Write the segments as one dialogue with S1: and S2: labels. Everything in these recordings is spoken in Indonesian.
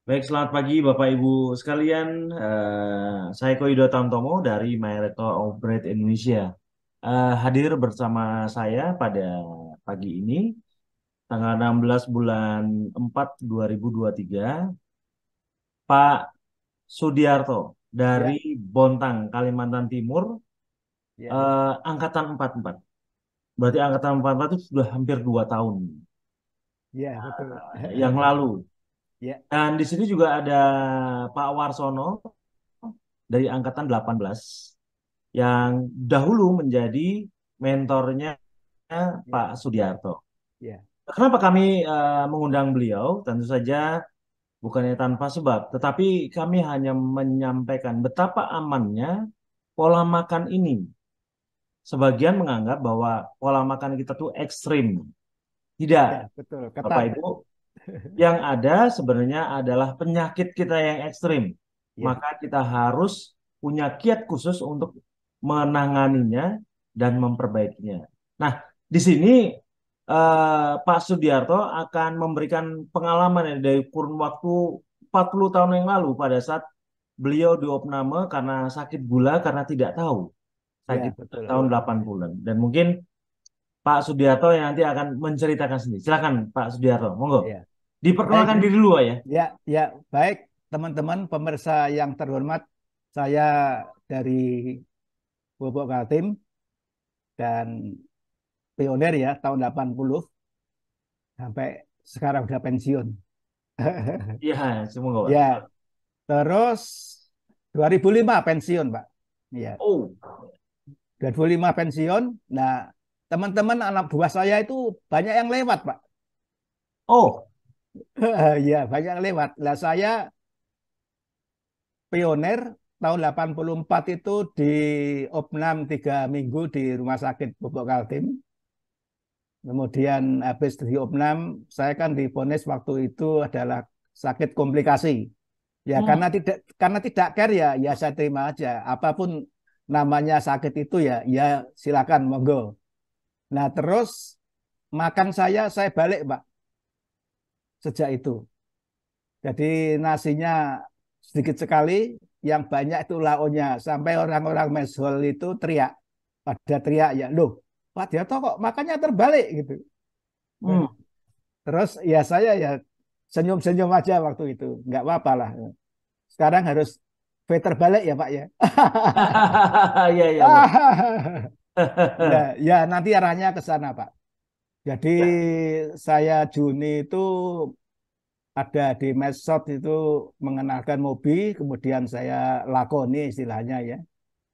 S1: Baik, selamat pagi Bapak Ibu sekalian. Saya Koido Tamtomo dari Mayorito Operate Indonesia. Hadir bersama saya pada pagi ini, tanggal 16 bulan 4 2023, Pak Sudiarto dari
S2: Ya,
S1: Bontang, Kalimantan Timur,
S2: ya,
S1: Angkatan 44. Berarti Angkatan 44 itu sudah hampir 2 tahun
S2: ya, betul.
S1: yang lalu.
S2: Ya,
S1: Dan di sini juga ada Pak Warsono dari Angkatan 18 yang dahulu menjadi mentornya Pak
S2: ya,
S1: Sudiarto.
S2: ya,
S1: Kenapa kami mengundang beliau? Tentu saja bukannya tanpa sebab, tetapi kami hanya menyampaikan betapa amannya pola makan ini. Sebagian menganggap bahwa pola makan kita tuh ekstrim. Tidak,
S2: ya, betul.
S1: Bapak
S2: Ketat.
S1: Ibu. Yang ada sebenarnya adalah penyakit kita yang ekstrim.
S2: Ya,
S1: Maka kita harus punya kiat khusus untuk menanganinya dan memperbaikinya. Nah, di sini Pak Sudiarto akan memberikan pengalaman ya, dari kurun waktu 40 tahun yang lalu pada saat beliau diopname karena sakit gula karena tidak tahu sakit
S2: ya, betul.
S1: tahun 80-an. Dan mungkin Pak Sudiarto yang nanti akan menceritakan sendiri. Silakan Pak Sudiarto, monggo.
S2: Ya, baik.
S1: Diperkenalkan diri dulu Pak, ya.
S2: Ya, ya, baik, teman-teman pemirsa yang terhormat. Saya dari Bobok Kaltim dan pioner ya tahun 80 sampai sekarang udah pensiun.
S1: Iya, semoga Pak.
S2: Ya, terus 2005 pensiun, Pak. Ya,
S1: Oh,
S2: 2005 pensiun. Nah, teman-teman anak buah saya itu banyak yang lewat, Pak.
S1: oh,
S2: Iya, banyak yang lewat. Lah saya pioner tahun 84 itu di Opnam 3 minggu di Rumah Sakit Pupuk Kaltim. Kemudian habis di Opnam, saya kan divonis waktu itu adalah sakit komplikasi. Ya
S1: hmm,
S2: karena tidak care ya, ya saya terima aja. Apapun namanya sakit itu ya, ya silakan monggo. Nah terus makan saya balik, Pak, sejak itu. Jadi nasinya sedikit sekali, yang banyak itu lauknya. Sampai orang-orang meshol itu teriak. Pada teriak ya, loh Pak Diarto kok makannya terbalik gitu. Nah,
S1: hmm.
S2: terus ya saya ya senyum-senyum aja waktu itu. Nggak apa-apa lah. Sekarang harus V terbalik ya Pak ya.
S1: Iya, iya, Pak.
S2: Ya, ya nanti arahnya ke sana Pak. Jadi
S1: Ya,
S2: saya Juni itu ada di medsos itu mengenalkan mobi, kemudian saya lakoni istilahnya ya.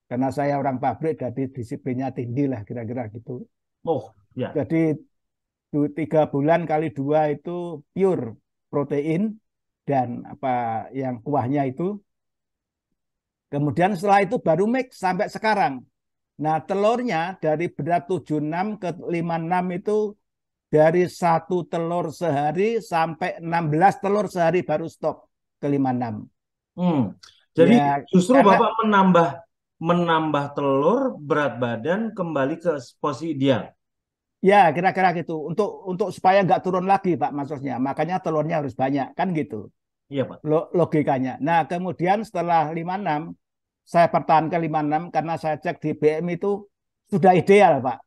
S2: Karena saya orang pabrik, jadi disiplinnya tinggi lah kira-kira gitu.
S1: oh, ya.
S2: Jadi 3 bulan kali dua itu pure protein dan apa yang kuahnya itu. Kemudian setelah itu baru mix sampai sekarang. Nah telurnya dari berat 76 ke 56 itu dari 1 telur sehari sampai 16 telur sehari baru stop ke 56.
S1: Hmm. Jadi
S2: Ya,
S1: justru
S2: karena
S1: Bapak menambah menambah telur, berat badan kembali ke posisi ideal.
S2: ya kira-kira gitu. Untuk supaya nggak turun lagi, Pak, maksudnya. Makanya telurnya harus banyak, kan gitu
S1: Iya, Pak.
S2: logikanya. Nah, kemudian setelah 56, saya pertahankan 56 karena saya cek di BM itu sudah ideal, Pak.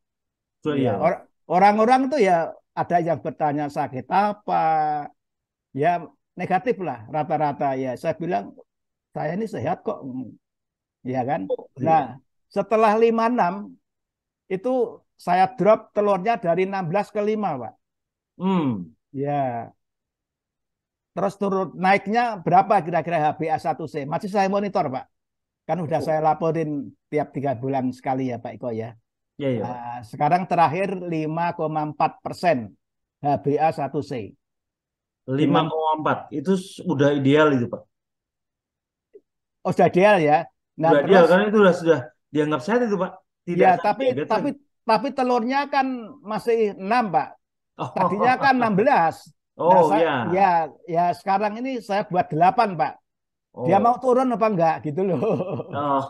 S1: So,
S2: Ya,
S1: iya, Pak.
S2: orang-orang tuh ya ada yang bertanya sakit apa, ya negatif lah rata-rata ya. Saya bilang saya ini sehat kok, ya kan.
S1: Oh,
S2: Nah,
S1: iya.
S2: setelah 56 itu saya drop telurnya dari 16 ke 5, Pak.
S1: Hmm.
S2: Ya, terus turun naiknya berapa kira-kira HbA1c? Masih saya monitor, Pak. Kan udah
S1: Oh,
S2: saya laporin tiap 3 bulan sekali ya, Pak Iko ya.
S1: iya, iya, Pak.
S2: Nah, sekarang terakhir 5,4% HbA1c.
S1: Lima
S2: Dengan
S1: koma empat itu udah ideal itu, Pak.
S2: oh, sudah ideal ya. Nah,
S1: Udah ideal
S2: terus
S1: karena itu sudah dianggap sehat itu, Pak. Tidak
S2: ya
S1: sakit
S2: tapi
S1: diabetes
S2: tapi
S1: lagi.
S2: tapi telurnya kan masih 6, Pak. Tadinya kan
S1: Oh,
S2: 16. Nah,
S1: oh
S2: saya ya
S1: ya.
S2: ya sekarang ini saya buat 8, Pak. Dia mau
S1: Oh.
S2: turun apa enggak gitu loh.
S1: Oh.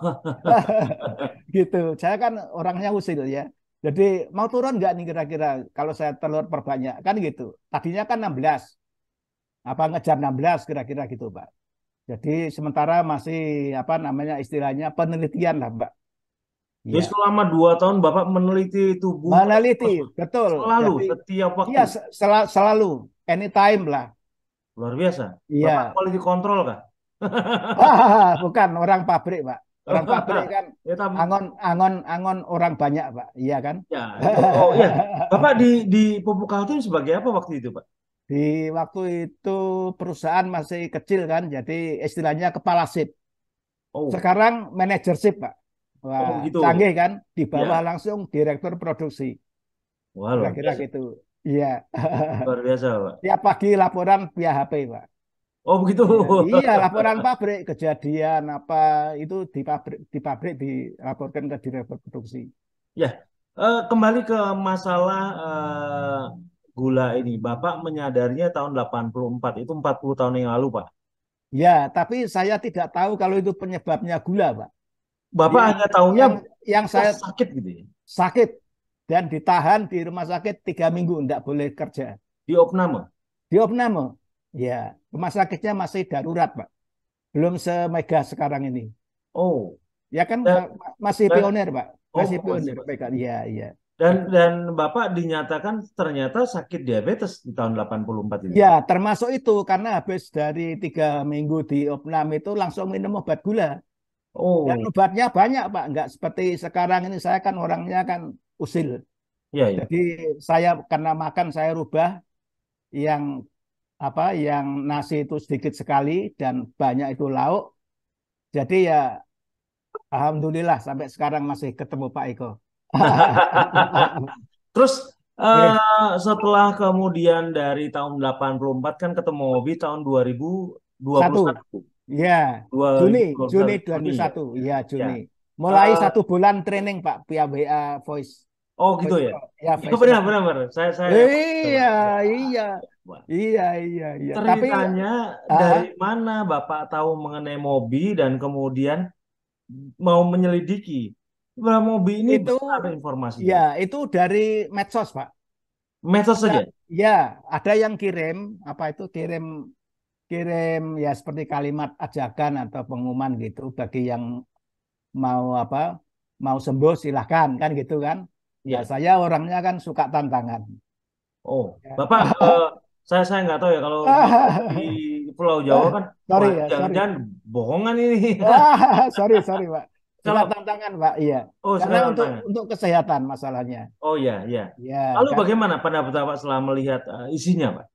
S2: Gitu. Saya kan orangnya usil ya. Jadi mau turun nggak nih kira-kira kalau saya telur perbanyak kan gitu. Tadinya kan 16. apa ngejar 16 kira-kira gitu, Pak. Jadi sementara masih apa namanya istilahnya penelitian lah, Pak.
S1: Jadi
S2: Ya,
S1: selama 2 tahun Bapak meneliti tubuh
S2: meneliti,
S1: terus
S2: betul.
S1: selalu
S2: Jadi
S1: setiap
S2: iya
S1: waktu.
S2: selalu anytime lah.
S1: Luar biasa. Bapak
S2: Iya.
S1: quality control kah?
S2: Bukan orang pabrik, Pak. Orang pabrik kan
S1: Ya,
S2: angon orang banyak, Pak. Iya kan?
S1: ya, itu oh ya. Bapak di Pupuk Kaltim sebagai apa waktu itu, Pak?
S2: Di waktu itu perusahaan masih kecil kan, jadi istilahnya kepala shift.
S1: Oh,
S2: Sekarang manajer shift, Pak.
S1: oh
S2: Wah,
S1: begitu.
S2: canggih kan? Di bawah
S1: Ya.
S2: langsung direktur produksi.
S1: Wah, luar
S2: Kira-kira
S1: biasa.
S2: gitu. Iya.
S1: Luar biasa, Pak.
S2: Tiap pagi laporan via HP, Pak.
S1: Oh, begitu.
S2: Iya, iya, laporan pabrik kejadian apa itu di pabrik dilaporkan ke direktur produksi.
S1: Ya, kembali ke masalah gula ini. Bapak menyadarinya tahun 84 itu 40 tahun yang lalu, Pak.
S2: Ya, tapi saya tidak tahu kalau itu penyebabnya gula, Pak.
S1: Bapak
S2: Yang
S1: hanya tahunya
S2: yang yang
S1: oh,
S2: saya
S1: sakit gitu ya.
S2: sakit dan ditahan di rumah sakit 3 minggu, tidak boleh kerja.
S1: Di opname.
S2: Di opname, ya, rumah sakitnya masih darurat, Pak. Belum semega sekarang ini.
S1: Oh,
S2: Ya kan
S1: dan,
S2: masih
S1: dan
S2: pionir, Pak.
S1: oh
S2: Masih
S1: masih
S2: pionir,
S1: masih.
S2: Pak. Iya, iya.
S1: Dan Bapak dinyatakan ternyata sakit diabetes di tahun 84 itu.
S2: Ya, termasuk itu karena habis dari 3 minggu di opnam itu langsung minum obat gula. Dan
S1: Oh,
S2: obatnya banyak, Pak. Enggak seperti sekarang ini. Saya kan orangnya kan usil.
S1: iya iya.
S2: Jadi saya karena makan saya rubah yang apa yang nasi itu sedikit sekali dan banyak itu lauk. Jadi ya alhamdulillah sampai sekarang masih ketemu Pak Eko.
S1: Terus
S2: Eh,
S1: setelah kemudian dari tahun 84 kan ketemu Hobi tahun 2021.
S2: satu, ya Juni, Juni
S1: 2021 Juni ya.
S2: 2021, ya
S1: Ya.
S2: Juni. Mulai
S1: Eh,
S2: 1 bulan training Pak via WA voice,
S1: oh gitu
S2: voice
S1: ya.
S2: call. Ya
S1: Ya
S2: voice
S1: benar
S2: call.
S1: benar benar. Saya
S2: Iya,
S1: ya.
S2: iya,
S1: Wah.
S2: iya, iya, iya. Tapi
S1: Ceritanya
S2: ah,
S1: dari mana Bapak tahu mengenai Mobi dan kemudian mau menyelidiki. Sebenarnya Mobi ini
S2: itu
S1: benar
S2: ya
S1: informasinya.
S2: itu dari medsos Pak.
S1: Medsos
S2: Ya,
S1: saja.
S2: ya, ada yang kirim apa itu kirim kirim ya seperti kalimat ajakan atau pengumuman gitu bagi yang mau apa mau sembuh silahkan kan gitu kan. Nah,
S1: Ya.
S2: saya orangnya kan suka tantangan.
S1: Oh,
S2: Ya.
S1: Bapak, saya nggak tahu ya kalau Bapak di Pulau Jawa kan, wah
S2: Sorry
S1: ini
S2: ya, sorry.
S1: jangan-jangan bohongan ini.
S2: Sorry, sorry, Pak. Suka
S1: Kalau
S2: tantangan, Pak. Iya.
S1: oh
S2: Karena
S1: suka
S2: untuk
S1: tantangan.
S2: untuk kesehatan masalahnya.
S1: Oh ya ya.
S2: Ya,
S1: Lalu
S2: kan.
S1: bagaimana pendapat Bapak setelah melihat isinya, Pak?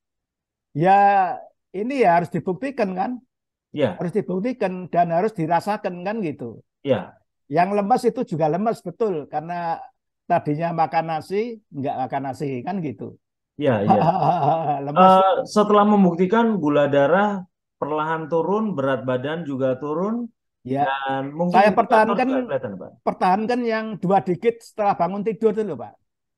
S2: Ya, ini ya harus dibuktikan kan?
S1: Ya
S2: Harus dibuktikan dan harus dirasakan kan gitu.
S1: ya
S2: Yang lemas itu juga lemas betul karena tadinya makan nasi, nggak makan nasi kan gitu.
S1: ya ya.
S2: Lemas.
S1: Setelah membuktikan gula darah perlahan turun, berat badan juga turun,
S2: Ya,
S1: dan mungkin
S2: saya
S1: indikator
S2: pertahankan
S1: juga kelihatan, Pak.
S2: pertahankan yang 2 digit setelah bangun tidur dulu, Pak.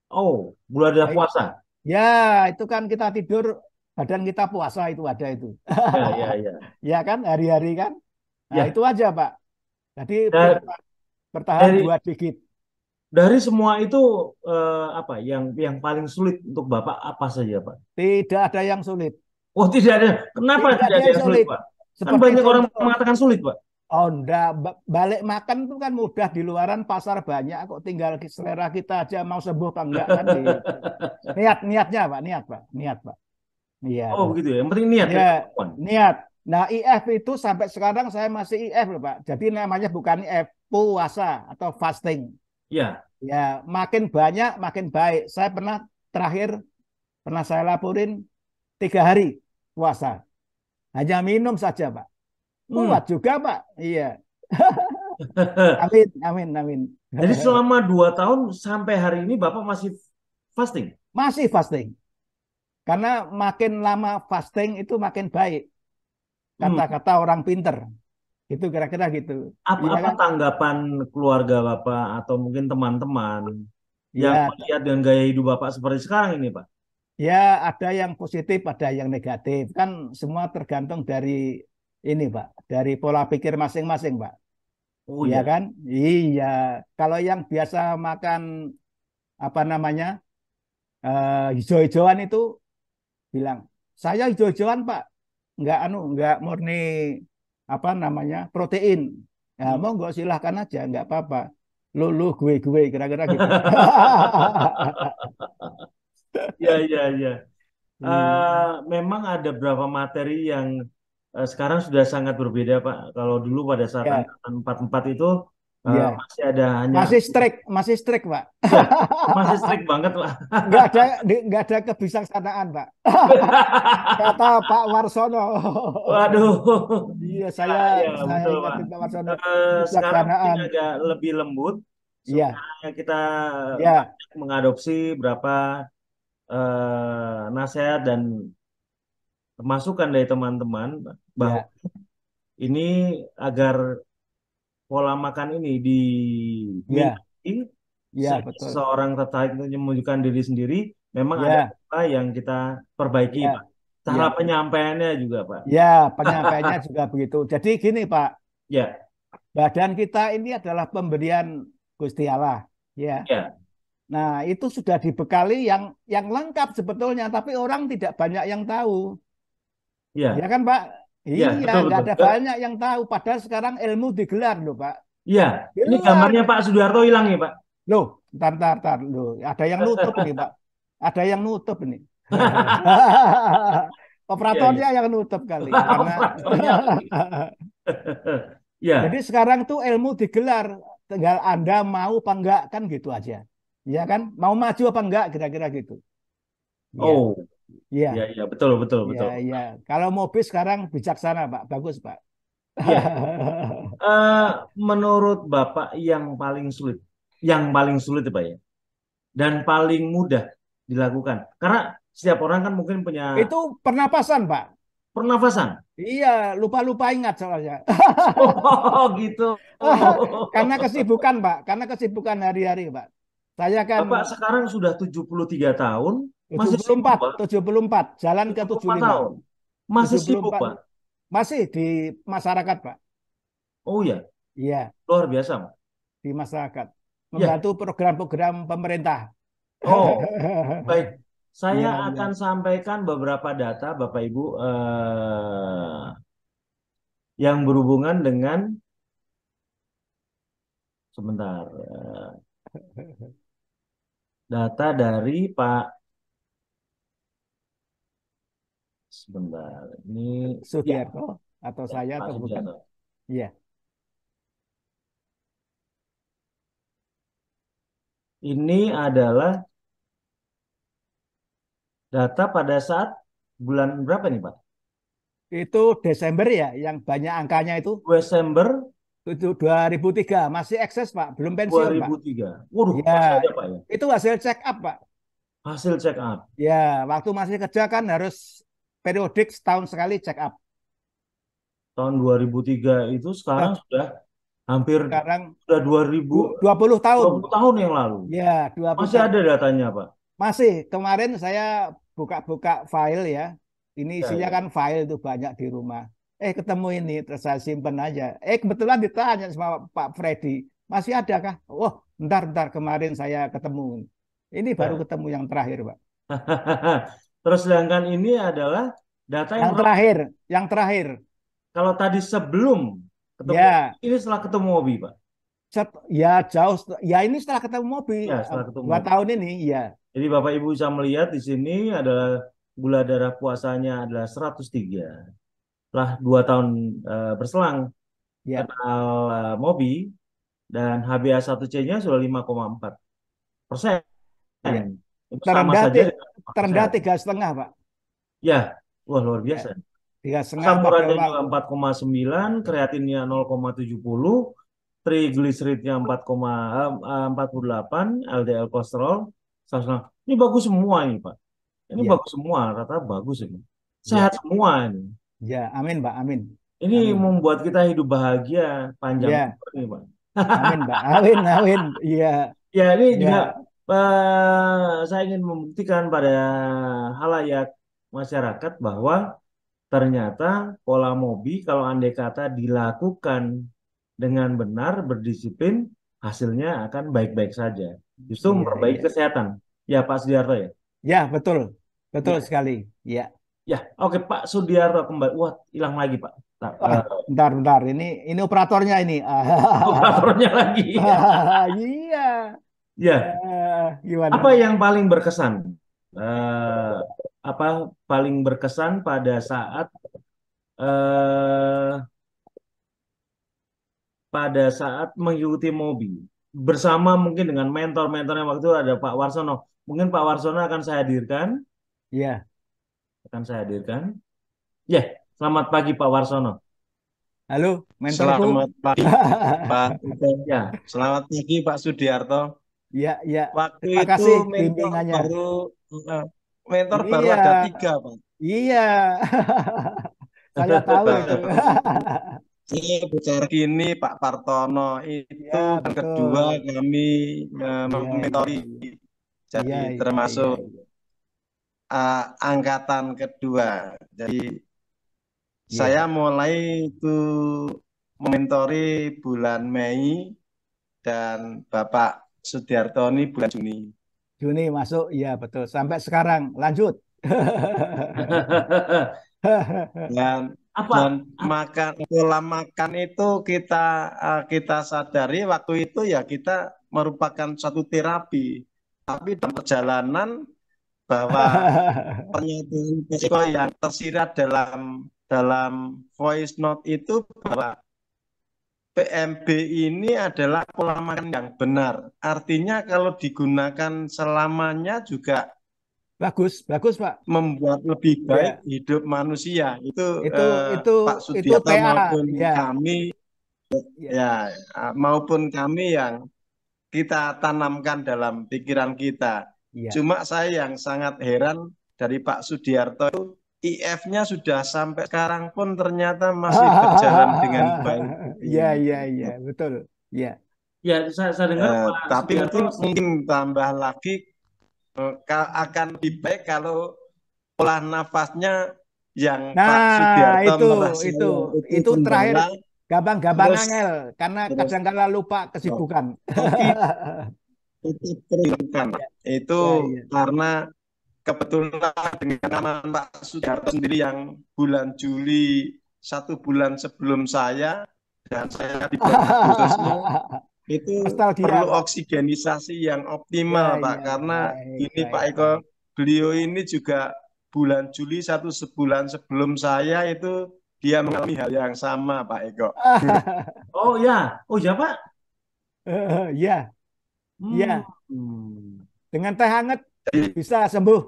S1: Oh, gula darah puasa.
S2: Ya, itu kan kita tidur, badan kita puasa itu ada itu.
S1: Ya ya ya.
S2: Ya kan, hari-hari kan. Nah, itu
S1: Ya,
S2: aja, Pak. Jadi
S1: da-
S2: bertahan
S1: dari
S2: 2 digit.
S1: Dari semua itu apa yang paling sulit untuk Bapak apa saja, Pak?
S2: Tidak ada yang sulit.
S1: Oh, tidak ada. Kenapa
S2: Tidak
S1: tidak
S2: ada
S1: ada
S2: yang
S1: yang sulit,
S2: sulit.
S1: Pak? Kan
S2: Seperti
S1: banyak orang
S2: contoh,
S1: mengatakan sulit, Pak.
S2: oh enggak, balik makan itu kan mudah di luaran pasar banyak kok tinggal selera kita aja mau sembuh apa enggak kan gitu. Niatnya Pak, niat Pak. Iya.
S1: Oh, begitu ya. Yang penting niat
S2: Ya,
S1: dan kemampuan.
S2: niat. Nah, IF itu sampai sekarang saya masih IF loh, Pak. Jadi namanya bukan IF, puasa atau fasting.
S1: Ya.
S2: Ya, makin banyak, makin baik. Saya terakhir pernah saya laporin 3 hari puasa. Hanya minum saja, Pak.
S1: Hmm.
S2: Kuat juga, Pak. Iya. Amin, amin, amin.
S1: Jadi selama 2 tahun sampai hari ini Bapak masih fasting.
S2: Masih fasting. Karena makin lama fasting itu makin baik.
S1: Hmm.
S2: Kata-kata orang pinter. Itu kira-kira gitu.
S1: Apa,
S2: Iya
S1: apa
S2: kan?
S1: tanggapan keluarga Bapak atau mungkin teman-teman yang
S2: Ya,
S1: melihat dengan gaya hidup Bapak seperti sekarang ini, Pak?
S2: ya, ada yang positif, ada yang negatif. Kan semua tergantung dari ini, Pak, dari pola pikir masing-masing, Pak.
S1: Oh
S2: Iya
S1: ya.
S2: kan? Iya. Kalau yang biasa makan apa namanya hijau-hijauan itu bilang, saya hijau-hijauan, Pak. nggak murni apa namanya protein. Ya,
S1: Hmm.
S2: monggo silahkan aja, nggak apa-apa. Lu gue kira-kira gitu.
S1: Ya, ya, ya.
S2: Hmm.
S1: Memang ada beberapa materi yang sekarang sudah sangat berbeda, Pak. Kalau dulu pada saat
S2: Ya,
S1: angkatan 44 itu
S2: ya.
S1: masih ada hanya,
S2: Masih strict, Pak.
S1: ya, masih strict banget, Pak.
S2: Nggak ada kebijaksanaan, Pak. Kata Pak Warsono.
S1: Waduh,
S2: Iya,
S1: ya, ya,
S2: saya
S1: betul, Pak.
S2: ingatin Pak Warsono.
S1: Sekarang mungkin
S2: Kebijaksanaan.
S1: agak lebih lembut
S2: Iya,
S1: supaya kita
S2: iya,
S1: banyak mengadopsi berapa nasihat dan masukan dari teman-teman bahwa
S2: iya,
S1: ini agar pola makan ini
S2: iya,
S1: diminati
S2: iya,
S1: sehingga
S2: betul.
S1: seseorang tertarik untuk menunjukkan diri sendiri, memang ada
S2: Iya,
S1: apa yang kita perbaiki,
S2: iya,
S1: Pak. Cara
S2: iya.
S1: penyampaiannya juga, Pak.
S2: Ya, penyampaiannya juga begitu. Jadi gini, Pak,
S1: Ya,
S2: badan kita ini adalah pemberian Gusti Allah, ya.
S1: ya,
S2: Nah, itu sudah dibekali yang lengkap sebetulnya, tapi orang tidak banyak yang tahu. Ya
S1: ya,
S2: kan, Pak?
S1: ya,
S2: Iya,
S1: betul,
S2: nggak
S1: betul.
S2: ada banyak yang tahu. Padahal sekarang ilmu digelar loh, Pak.
S1: Iya, ini
S2: Gelar.
S1: gambarnya Pak Sudiarto hilang nih, Pak.
S2: Loh, ntar. Loh. Ada yang nutup ini, Pak. Ada yang nutup ini.
S1: Iya, iya.
S2: Operatornya yang nutup kali. Karena
S1: Operatornya lagi.
S2: jadi
S1: Ya,
S2: sekarang tuh ilmu digelar. Tinggal Anda mau apa enggak, kan gitu aja. Ya kan? Mau maju apa enggak, kira-kira gitu. Iya,
S1: oh,
S2: iya,
S1: iya, iya, betul, betul,
S2: iya,
S1: betul.
S2: iya. Kalau mobil sekarang bijaksana, Pak. Bagus, Pak.
S1: Iya, eh, menurut Bapak yang paling sulit ya, Pak ya, dan paling mudah dilakukan. Karena setiap orang kan mungkin punya
S2: Itu pernapasan, Pak.
S1: pernafasan.
S2: Iya, lupa-lupa ingat soalnya.
S1: Oh, gitu.
S2: Karena kesibukan, Pak. Karena kesibukan hari-hari, Pak. Saya kan
S1: Bapak sekarang sudah 73 tahun,
S2: tujuh
S1: masih
S2: puluh
S1: sibuk,
S2: empat,
S1: Pak.
S2: 74, jalan ke
S1: 74
S2: 75.
S1: tahun, masih sibuk,
S2: 74
S1: Pak.
S2: masih di masyarakat, Pak.
S1: Oh ya,
S2: Iya,
S1: luar biasa, Pak.
S2: di masyarakat.
S1: Ya,
S2: Membantu program-program pemerintah.
S1: oh, baik. Saya
S2: Iya,
S1: akan
S2: iya.
S1: sampaikan beberapa data, Bapak Ibu, yang berhubungan dengan sebentar, data dari Pak sebentar. Ini ya,
S2: Sugiarto atau
S1: ya
S2: saya
S1: Pak
S2: atau bukan?
S1: Sudiarto.
S2: Iya.
S1: Ini adalah data pada saat bulan berapa nih, Pak?
S2: Itu Desember ya, yang banyak angkanya
S1: Desember
S2: itu 2003 masih eksis, Pak, belum pensiun, Pak.
S1: 2003. Waduh,
S2: Ya,
S1: masih ada, Pak ya.
S2: itu hasil check up, Pak.
S1: Hasil check up
S2: Ya, waktu masih kerja kan harus periodik setahun sekali check up.
S1: tahun 2003 itu sekarang
S2: Eh,
S1: sudah hampir
S2: sekarang
S1: sudah 2000
S2: 20 tahun.
S1: 20 tahun yang lalu.
S2: Ya, 20
S1: Masih
S2: tahun.
S1: ada datanya, Pak.
S2: Masih kemarin saya buka-buka file ya. Ini
S1: Ya,
S2: isinya
S1: ya.
S2: kan file tuh banyak di rumah. Ketemu ini terus saya simpen aja. Kebetulan ditanya sama Pak Freddy, masih ada kah? Oh, bentar kemarin saya ketemu. Ini baru
S1: Ya.
S2: ketemu yang terakhir, Pak.
S1: Terus sedangkan ini adalah data yang
S2: Yang terakhir, yang terakhir.
S1: kalau tadi sebelum ketemu
S2: Ya,
S1: ini setelah ketemu Obi, Pak.
S2: ya jauh. Ya ini setelah ketemu mobil
S1: Ya, setelah ketemu
S2: 2 tahun
S1: Obi.
S2: ini, ya.
S1: Jadi Bapak Ibu bisa melihat di sini adalah gula darah puasanya adalah 103. Setelah 2 tahun berselang
S2: Ya,
S1: kenal Mobi dan HbA1c-nya sudah 5,4%.
S2: ya.
S1: Itu sama
S2: Terendah
S1: saja dengan orang
S2: terendah
S1: sehat.
S2: 3,5, Pak.
S1: Ya, wah luar
S2: Ya,
S1: biasa.
S2: 3,5
S1: Asam
S2: pada
S1: uratnya
S2: orang.
S1: juga 4,9, kreatinnya 0,70, trigliseridnya 4,48, LDL kolesterol 100. Ini bagus semua ini, Pak. Ini
S2: Ya,
S1: bagus semua, rata bagus ini. Sehat
S2: ya,
S1: semua ini.
S2: ya. Amin, Pak. Amin.
S1: Ini
S2: Amin.
S1: membuat kita hidup bahagia panjang
S2: Ya,
S1: umur nih, Pak.
S2: amin, Pak. Amin, amin. Iya,
S1: Ya, ini juga
S2: ya,
S1: saya ingin membuktikan pada halayak masyarakat bahwa ternyata pola mobi kalau andai kata dilakukan dengan benar, berdisiplin, hasilnya akan baik-baik saja. Justru
S2: iya,
S1: memperbaiki
S2: iya.
S1: kesehatan. Ya, Pak Sudiarto ya.
S2: Ya, betul. Betul
S1: Ya,
S2: sekali. Ya.
S1: Ya, oke Pak Sudiarto kembali. Wah, hilang lagi Pak.
S2: Wah, bentar. Ini operatornya ini.
S1: Operatornya lagi.
S2: Iya.
S1: Ya,
S2: Gimana?
S1: apa yang paling berkesan? Eh, apa paling berkesan eh, pada saat mengikuti Mobi bersama mungkin dengan mentor-mentornya waktu itu ada Pak Warsono. Mungkin Pak Warsono
S2: Iya.
S1: akan saya hadirkan. Ya, selamat pagi Pak Warsono.
S2: Halo, mentorku.
S3: Selamat pagi Pak Ito.
S1: Ya,
S3: Selamat pagi Pak Sudiarto.
S2: Iya, iya.
S3: Waktu
S2: Terima
S3: itu
S2: kasih
S3: mentor
S2: bimbingannya.
S3: baru eh, mentor baru
S2: Iya,
S3: ada 3 Pak.
S2: iya. Saya tahu itu.
S3: Baru saya bicara gini Pak Partono itu
S2: Iya,
S3: dan kedua
S2: betul.
S3: kami
S2: Iya, iya,
S3: mementori.
S2: iya. Iya,
S3: Jadi
S2: iya, iya,
S3: termasuk
S2: iya.
S3: angkatan kedua. Jadi saya
S2: Iya.
S3: mulai itu mementori bulan Mei dan Bapak Sudiarto ini bulan Juni.
S2: Juni masuk, iya betul. Sampai sekarang, lanjut.
S3: Dan
S1: apa?
S3: dan makan pola makan itu kita sadari waktu itu ya kita merupakan satu terapi. Tapi dalam perjalanan bahwa pernyataan Pesiko yang tersirat dalam dalam voice note itu bahwa PMB ini adalah pola makan yang benar. Artinya kalau digunakan selamanya juga
S2: Bagus, bagus, Pak.
S3: membuat lebih baik
S2: Ya,
S3: hidup manusia. Itu
S2: itu itu
S3: Pak
S2: itu
S3: Sudiarto
S2: TA,
S3: maupun
S2: ya,
S3: kami
S2: ya,
S3: ya maupun kami yang kita tanamkan dalam pikiran kita.
S2: ya.
S3: Cuma saya yang sangat heran dari Pak Sudiarto itu IF-nya sudah sampai sekarang pun ternyata masih berjalan dengan baik.
S2: Ya, ya, ya, betul. Ya.
S1: Ya, saya dengar Pak
S3: Tapi
S1: Sudiarto.
S3: mungkin tambah lagi akan lebih baik kalau pola nafasnya yang Pak
S2: Nah,
S3: Sudiarto
S2: itu
S3: merasa
S2: itu
S3: itu
S2: itu terakhir
S3: kendala
S2: gampang-gampang
S3: terus
S2: angel karena
S3: terus
S2: kadang-kala lupa
S3: oh.
S2: kesibukan.
S3: Tapi tetap perlukan
S2: Ya,
S3: itu
S2: ya, ya.
S3: karena kebetulan dengan nama Pak Sudiarto sendiri yang bulan Juli 1 bulan sebelum saya dan saya di bulan Agustusnya itu
S2: Nostalgia,
S3: perlu
S2: Pak.
S3: oksigenisasi yang
S2: Ya,
S3: optimal Pak
S2: ya,
S3: karena
S2: baik,
S3: ini Pak
S2: baik,
S3: Eko
S2: baik.
S3: beliau ini juga bulan Juli 1 bulan sebelum saya itu dia mengalami hal yang sama Pak Eko.
S1: Oh ya, oh ya Pak.
S2: Ya,
S1: Hmm.
S2: ya. Dengan teh hangat bisa sembuh.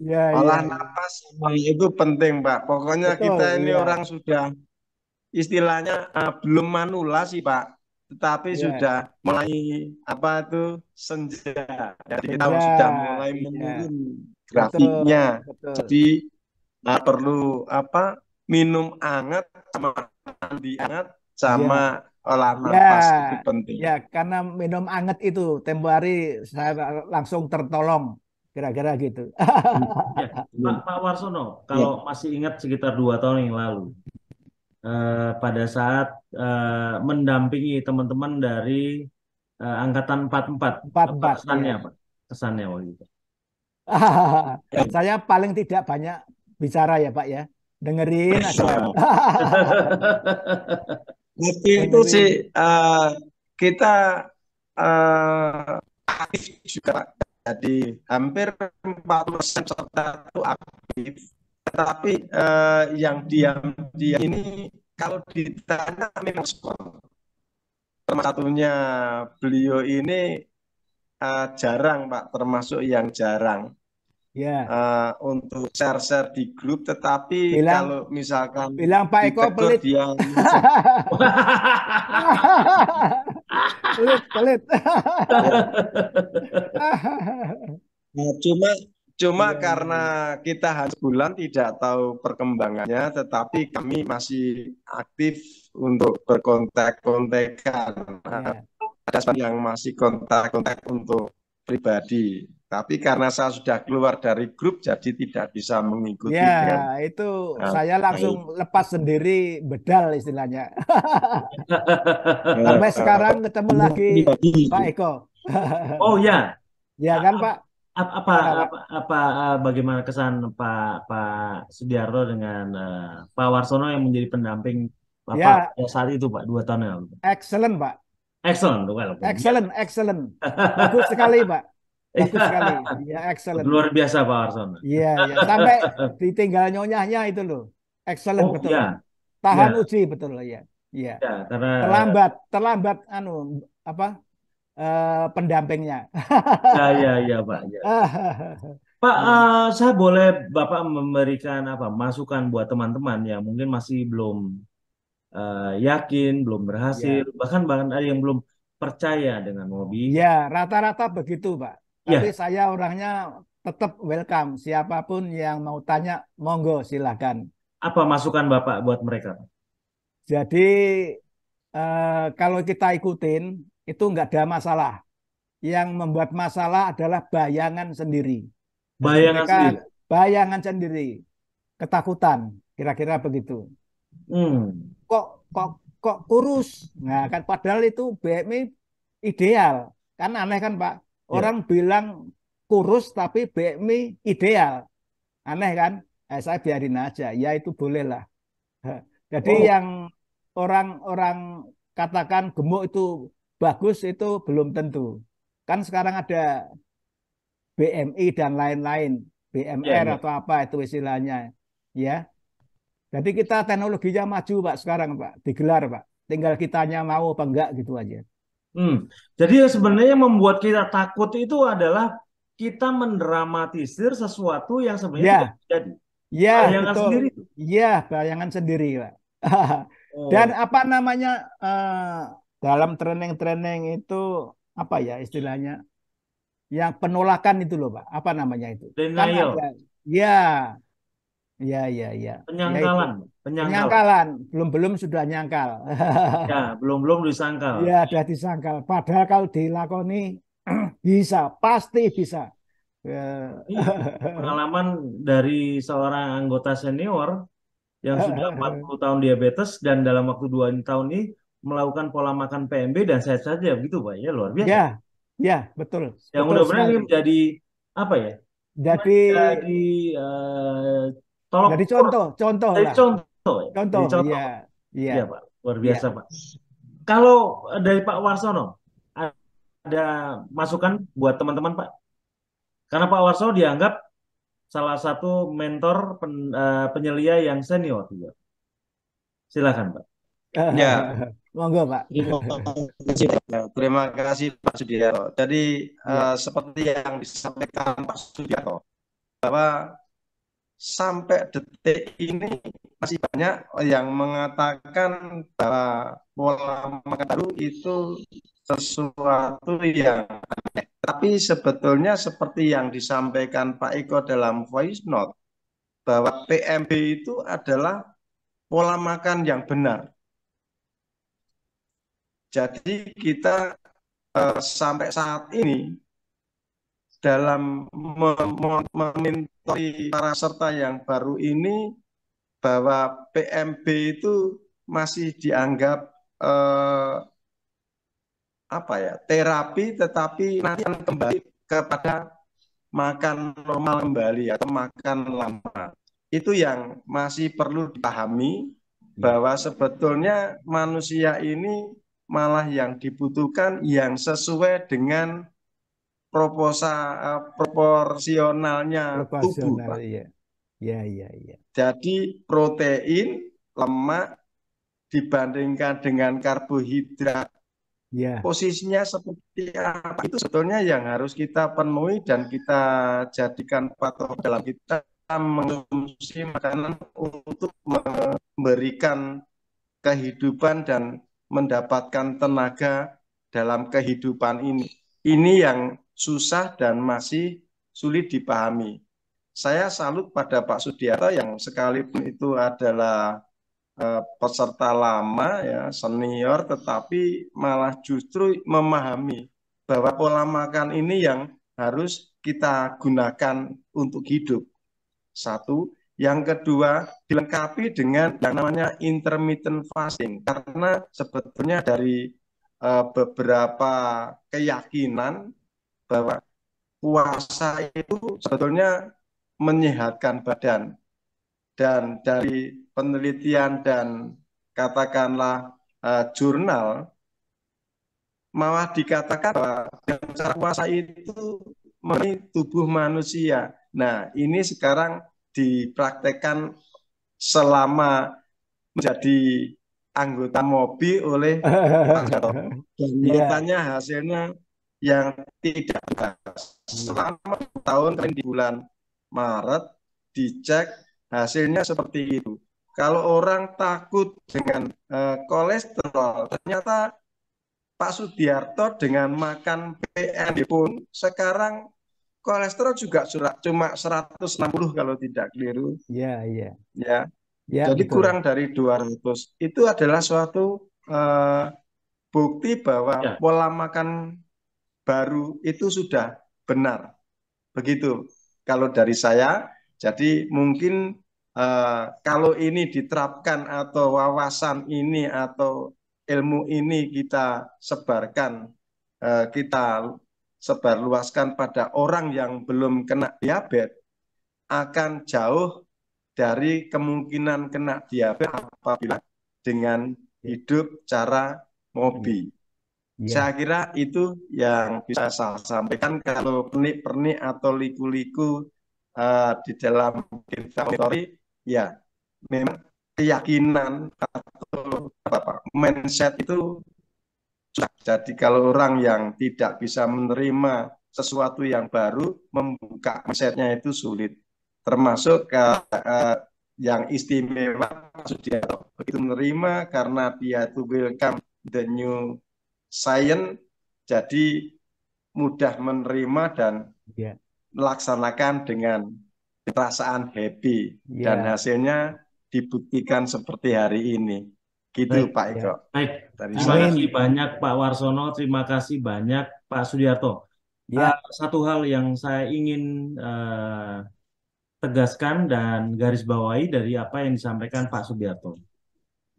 S2: Ya,
S3: Olah
S2: ya, ya.
S3: napas itu penting Pak. Pokoknya kita
S2: Betul,
S3: ini
S2: ya,
S3: orang sudah istilahnya belum manula sih Pak, tetapi
S2: ya.
S3: sudah mulai apa itu senja. Jadi kita
S2: Senja,
S3: sudah mulai
S2: iya.
S3: menurun
S2: Betul,
S3: grafiknya.
S2: betul.
S3: Jadi perlu apa minum hangat sama mandi hangat
S2: Ya,
S3: sama olah
S2: ya,
S3: nafas itu penting.
S2: ya. Karena minum anget itu tempo hari saya langsung tertolong, kira-kira gitu.
S1: Ya, Pak Warsono,
S3: Ya.
S1: kalau masih ingat sekitar 2 tahun yang lalu, pada saat mendampingi teman-teman dari Angkatan 44,
S2: Empat
S1: apa
S2: empat,
S1: kesannya,
S2: ya.
S1: Pak? Kesannya waktu itu.
S2: Saya paling tidak banyak bicara ya, Pak ya. Dengerin aja.
S3: Waktu itu sih
S2: Dengerin.
S3: kita aktif juga Pak. Jadi hampir 40% peserta itu aktif. Tetapi yang diam-diam ini kalau ditanya memang termasuk satunya beliau ini jarang Pak, termasuk yang jarang
S2: Ya,
S3: untuk share-share di grup. Tetapi
S2: bilang
S3: kalau misalkan
S2: bilang Pak Eko
S3: ditegur
S2: pelit.
S3: dia langsung.
S2: Pelit, pelit.
S3: Ya. Nah, cuma
S2: Iya, iya,
S3: karena
S2: iya.
S3: kita hanya bulan tidak tahu perkembangannya, tetapi kami masih aktif untuk berkontak-kontakan.
S2: Ya.
S3: Ada yang masih kontak-kontak untuk pribadi. Tapi karena saya sudah keluar dari grup, jadi tidak bisa
S2: Ya,
S3: mengikuti dengan
S2: itu saya langsung
S3: baik.
S2: lepas sendiri bedal istilahnya. Sampai sekarang ketemu lagi
S3: Pribadi.
S2: Pak Eko.
S1: Oh ya,
S2: Ya kan Pak?
S1: Apa,
S2: Gimana, Pak?
S1: bagaimana kesan Pak Pak Sudiarto dengan Pak Warsono yang menjadi pendamping Bapak
S2: Ya,
S1: pada saat itu Pak 2 tahun yang lalu?
S2: excellent, Pak.
S1: Excellent, welcome. Yes.
S2: Excellent, excellent. Bagus sekali, Pak. Bagus sekali.
S1: Iya,
S2: Ya, excellent.
S1: luar biasa Pak Warsono.
S2: Iya, ya. Sampai ditinggal nyonyahnya itu loh. Excellent,
S1: Oh
S2: betul.
S1: ya,
S2: Tahan
S1: ya,
S2: uji, betul. Ya, iya.
S1: ya, karena
S2: Terlambat, terlambat, apa, pendampingnya.
S1: ya Pak. Ya. Pak, saya boleh Bapak memberikan apa masukan buat teman-teman yang mungkin masih belum yakin, belum berhasil,
S2: Ya,
S1: bahkan bahkan ada yang belum percaya dengan hobi.
S2: ya, rata-rata begitu, Pak. Tapi
S1: Ya,
S2: saya orangnya tetap welcome. Siapapun yang mau tanya, monggo silakan.
S1: apa masukan Bapak buat mereka?
S2: Jadi kalau kita ikutin itu nggak ada masalah. Yang membuat masalah adalah bayangan sendiri. Jadi
S1: Bayangan
S2: mereka
S1: sendiri.
S2: bayangan sendiri, ketakutan, kira-kira begitu.
S1: Hmm.
S2: Kok kok kok kurus? Nah, kan padahal itu BMI ideal. Kan aneh kan, Pak?
S1: Ya.
S2: Orang bilang kurus tapi BMI ideal. Aneh kan? Saya biarin aja. Ya itu boleh lah. Jadi
S1: Oh,
S2: yang orang-orang katakan gemuk itu bagus itu belum tentu. Kan sekarang ada BMI dan lain-lain,
S1: ya,
S2: BMR
S1: ya.
S2: atau apa itu istilahnya. Ya. Jadi kita teknologinya maju Pak sekarang Pak, digelar Pak. Tinggal kitanya mau apa enggak gitu aja.
S1: Hmm. Jadi sebenarnya yang membuat kita takut itu adalah kita mendramatisir sesuatu yang sebenarnya tidak
S2: Ya,
S1: terjadi.
S2: ya
S1: Bayangan
S2: betul.
S1: sendiri.
S2: Ya, bayangan sendiri Pak. Dan
S1: Oh,
S2: apa namanya dalam training-training itu apa ya istilahnya? Yang penolakan itu loh Pak. Apa namanya itu? Kan ada
S1: denial,
S2: ya, ya, ya, ya. Ya itu.
S1: penyangkalan, penyangkalan.
S2: Penyangkalan, belum-belum sudah nyangkal.
S1: Ya, belum-belum disangkal.
S2: Ya, sudah disangkal. Padahal kalau dilakoni bisa, pasti bisa. Ya.
S1: Ini pengalaman dari seorang anggota senior yang sudah 40 tahun diabetes dan dalam waktu 2 tahun ini melakukan pola makan PMB dan sehat saja begitu Pak. Ya luar biasa.
S2: Ya, ya, betul,
S1: Yang
S2: betul
S1: mudah-mudahan
S2: sekali.
S1: ini menjadi apa ya?
S2: Jadi,
S1: Menjadi tolok
S2: jadi
S1: ukur,
S2: contoh, contoh
S1: jadi
S2: lah,
S1: contoh ya.
S2: contoh.
S1: Jadi contoh
S2: Ya,
S1: Pak.
S2: ya,
S1: Iya Pak, luar
S2: ya.
S1: biasa Pak. Kalau dari Pak Warsono ada masukan buat teman-teman Pak? Karena Pak Warsono dianggap salah satu mentor penyelia yang senior juga. Silakan Pak.
S3: Ya,
S2: Monggo Pak.
S3: terima kasih Pak Sudiarto. Jadi
S2: Ya,
S3: seperti yang disampaikan Pak Sudiarto, bahwa sampai detik ini masih banyak yang mengatakan bahwa pola makan baru itu sesuatu yang aneh. Tapi sebetulnya seperti yang disampaikan Pak Eko dalam voice note, bahwa PMB itu adalah pola makan yang benar. Jadi kita sampai saat ini dalam memintai para serta yang baru ini bahwa PMB itu masih dianggap eh, apa ya terapi, tetapi nanti akan kembali kepada makan normal kembali atau makan lama. Itu yang masih perlu dipahami,
S2: ya,
S3: bahwa sebetulnya manusia ini malah yang dibutuhkan yang sesuai dengan proporsionalnya tubuh,
S2: proporsional.
S3: Pak.
S2: Ya, ya, ya, ya,
S3: Jadi protein, lemak dibandingkan dengan karbohidrat,
S2: ya,
S3: posisinya seperti apa itu sebetulnya yang harus kita penuhi dan kita jadikan patokan dalam kita mengonsumsi makanan untuk memberikan kehidupan dan mendapatkan tenaga dalam kehidupan ini. Ini yang susah dan masih sulit dipahami. Saya salut pada Pak Sudiarto yang sekalipun itu adalah peserta lama ya senior, tetapi malah justru memahami bahwa pola makan ini yang harus kita gunakan untuk hidup. Satu, yang kedua dilengkapi dengan yang namanya intermittent fasting, karena sebetulnya dari beberapa keyakinan bahwa puasa itu sebetulnya menyehatkan badan. Dan dari penelitian dan katakanlah jurnal malah dikatakan bahwa dengan cara puasa itu memenuhi tubuh manusia. Nah, ini sekarang dipraktekkan selama menjadi anggota MOBI oleh Pak Gatot. Dan
S2: Iya,
S3: nyatanya hasilnya yang tidak jelas.
S2: iya.
S3: Selama tahun di bulan Maret dicek hasilnya seperti itu. Kalau orang takut dengan kolesterol, ternyata Pak Sudiarto dengan makan PND pun sekarang kolesterol juga cuma 160 kalau tidak keliru.
S2: Iya, iya.
S3: Ya,
S2: Ya,
S3: jadi
S2: betul.
S3: kurang dari 200. Itu adalah suatu bukti bahwa
S1: Ya,
S3: pola makan baru itu sudah benar. Begitu. Kalau dari saya, jadi mungkin kalau ini diterapkan atau wawasan ini atau ilmu ini kita sebarkan, kita sebarluaskan pada orang yang belum kena diabetes, akan jauh dari kemungkinan kena diabetes apabila dengan
S2: Ya,
S3: hidup cara
S2: iya,
S3: MOBI.
S2: iya.
S3: Saya kira itu yang bisa saya sampaikan. Kalau pernik-pernik atau liku-liku di dalam teori, ya memang keyakinan atau mindset itu susah. Jadi kalau orang yang tidak bisa menerima sesuatu yang baru, membuka mindsetnya itu sulit. Termasuk yang istimewa dia begitu menerima karena dia itu welcome the new science, jadi mudah menerima dan
S2: Iya,
S3: melaksanakan dengan perasaan happy dan
S2: iya.
S3: hasilnya dibuktikan seperti hari ini. Gitu
S1: baik.
S3: Pak Eko
S2: Ya.
S1: Baik,
S3: dari
S1: terima
S3: saya.
S1: kasih
S2: Amin.
S1: banyak Pak Warsono, terima kasih banyak Pak Sudiarto.
S2: Ya,
S1: Satu hal yang saya ingin tegaskan dan garis bawahi dari apa yang disampaikan Pak Sudiarto,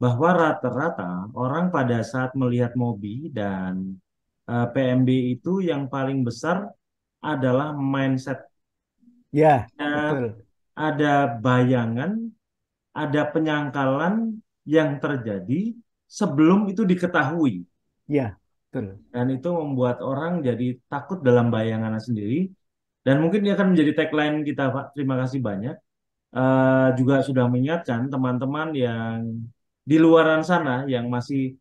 S1: bahwa rata-rata orang pada saat melihat MOBI dan PMB itu yang paling besar adalah mindset.
S2: ya,
S1: Ada,
S2: betul.
S1: ada bayangan, ada penyangkalan yang terjadi sebelum itu diketahui.
S2: Ya, betul.
S1: Dan itu membuat orang jadi takut dalam bayangannya sendiri. Dan mungkin dia akan menjadi tagline kita, Pak. Terima kasih banyak. Juga sudah mengingatkan teman-teman yang di luaran sana yang masih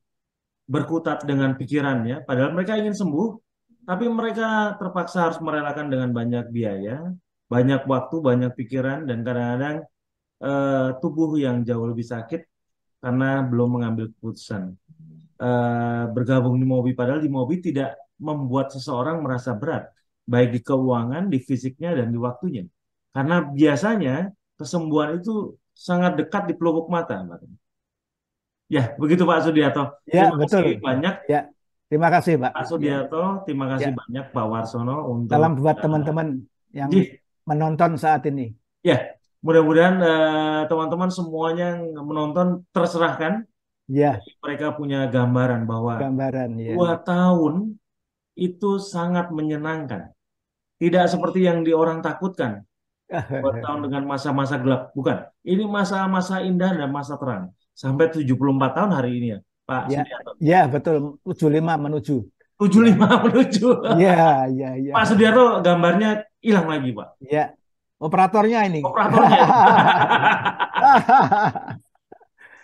S1: berkutat dengan pikirannya, padahal mereka ingin sembuh, tapi mereka terpaksa harus merelakan dengan banyak biaya, banyak waktu, banyak pikiran, dan kadang-kadang tubuh yang jauh lebih sakit karena belum mengambil keputusan. Bergabung di MOBI, padahal di MOBI tidak membuat seseorang merasa berat, baik di keuangan, di fisiknya, dan di waktunya. Karena biasanya kesembuhan itu sangat dekat di pelupuk mata, Pak. Ya, begitu Pak Sudiarto.
S2: Ya,
S1: Terima
S2: betul.
S1: kasih banyak
S2: Ya, terima kasih, Pak.
S1: Pak
S2: Ya,
S1: Sudiarto, terima kasih
S2: ya.
S1: banyak Pak Warsono untuk
S2: Salam buat teman-teman yang
S1: Jih,
S2: menonton saat ini.
S1: ya, mudah-mudahan teman-teman semuanya yang menonton terserahkan,
S2: Ya,
S1: jadi mereka punya gambaran bahwa
S2: gambaran ya.
S1: 2 tahun itu sangat menyenangkan. Tidak seperti yang di orang takutkan. 2 tahun dengan masa-masa gelap. Bukan. Ini masa-masa indah dan masa terang. Sampai 74 tahun hari ini ya, Pak
S2: Ya,
S1: Sudiarto.
S2: ya betul. 75 menuju. Ya,
S1: 75 menuju.
S2: ya, ya, ya.
S1: Pak Sudiarto gambarnya hilang lagi, Pak.
S2: Ya, operatornya ini.
S1: Operatornya.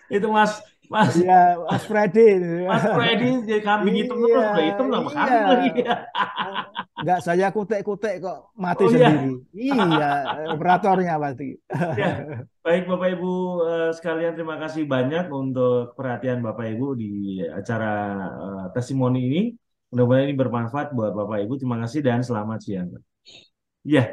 S1: Itu Mas Mas
S2: Iya, Mas Freddy.
S1: Mas Freddy jadi kambing hitam
S2: Iya,
S1: terus, udah hitam nggak
S2: iya.
S1: kambing lagi.
S2: Enggak saya kutek-kutek kok mati
S1: Oh
S2: sendiri.
S1: iya.
S2: Iya, operatornya pasti.
S1: Ya, baik Bapak Ibu sekalian, terima kasih banyak untuk perhatian Bapak Ibu di acara testimoni ini. Mudah-mudahan ini bermanfaat buat Bapak Ibu. Terima kasih dan selamat siang. Ya.